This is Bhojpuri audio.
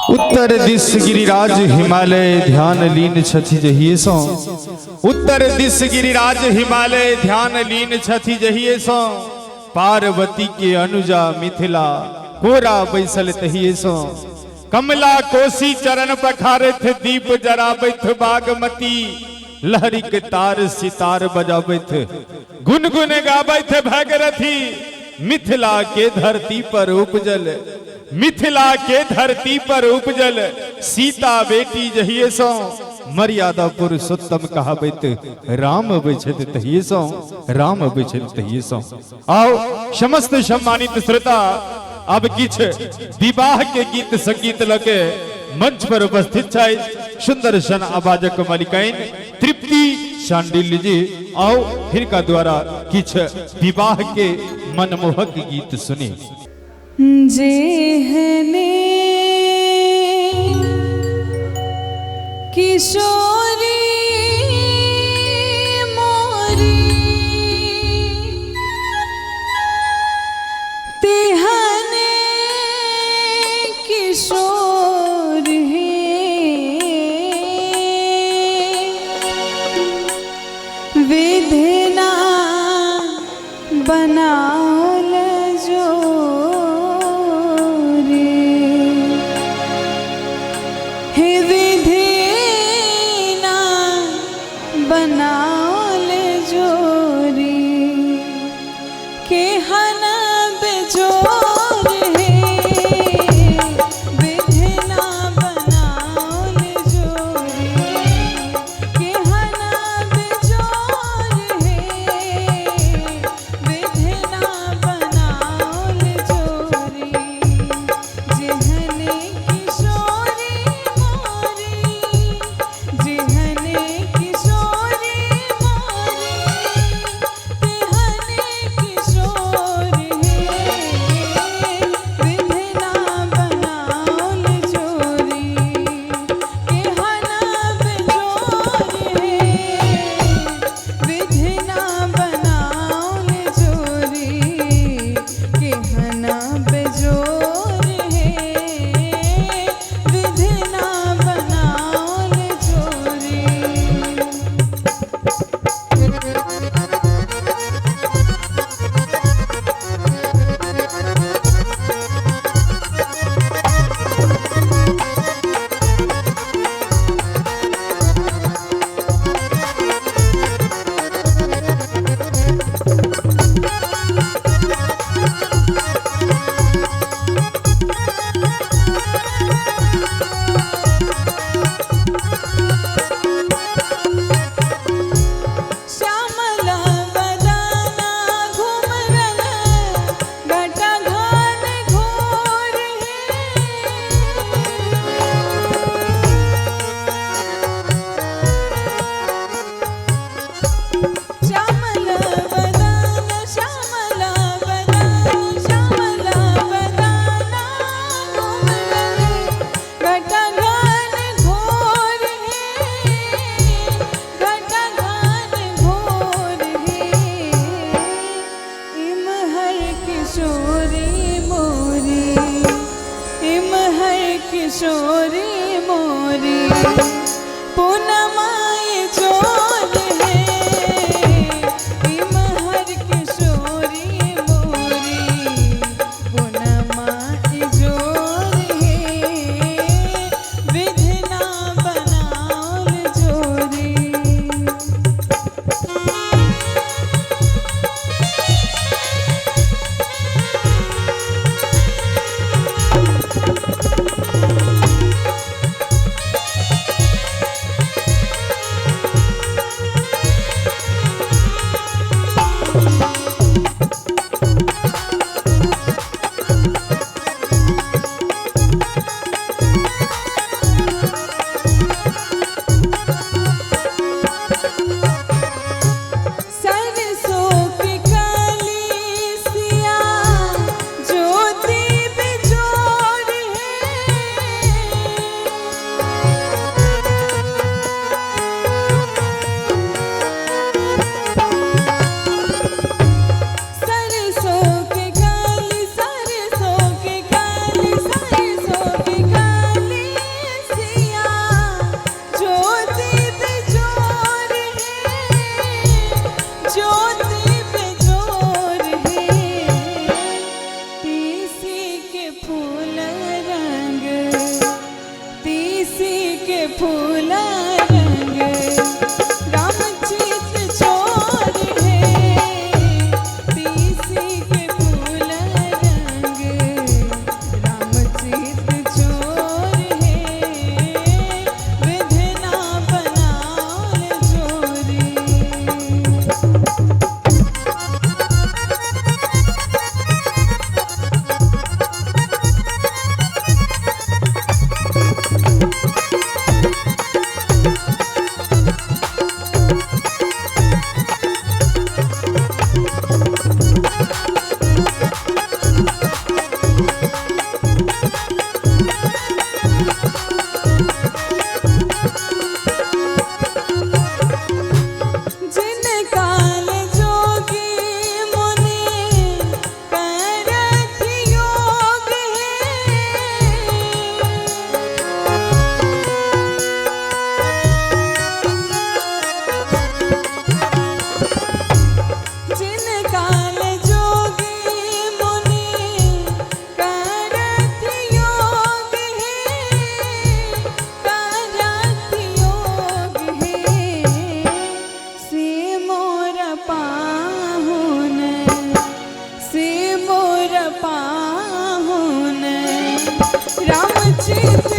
उत्तर दिश गिरिराज हिमालय ध्यान लीन छथि जहिए सो। उत्तर दिश गिरिराज हिमालय ध्यान लीन छथि जहिए सो। पार्वती के अनुजा मिथिला कोरा बैसल तहिए सो। कमला कोसी चरण पखारथ दीप जराबैथ बागमती। लहरी के तार सितार बजाबैथ गुनगुन गाबैथ भगरथी। मिथिला के धरती पर उपजल मिथिला के धरती पर उपजल सीता बेटी जहिए सो। मर्यादा पुरुषोत्तम कहाबैत राम बचत तहिए सो। राम बचत तहिए सो। आओ समस्त सम्मानित श्रोता अब किछ विवाह के गीत संगीत लगे मंच पर उपस्थित है। सुंदर सन आवाजक मालिकाइन तृप्ति शांडिल्य जी आओ फिर का द्वारा किछ विवाह के मनमोहक गीत सुने। जेहने किशोरी मोरी तेहने किशोर विधना बनाल जो बनाल जोरी के हना बेजोर है। विधना बनाल जोरी के हना बेजोर है। विधना बनाल जोरी जेहने किशोरी मोरी जेहने किशोरी मोरी पूनमाए जोर है। इमहर किशोरी मोरी पूनमाए जोर है। विधना बनाल जोरी प्रीत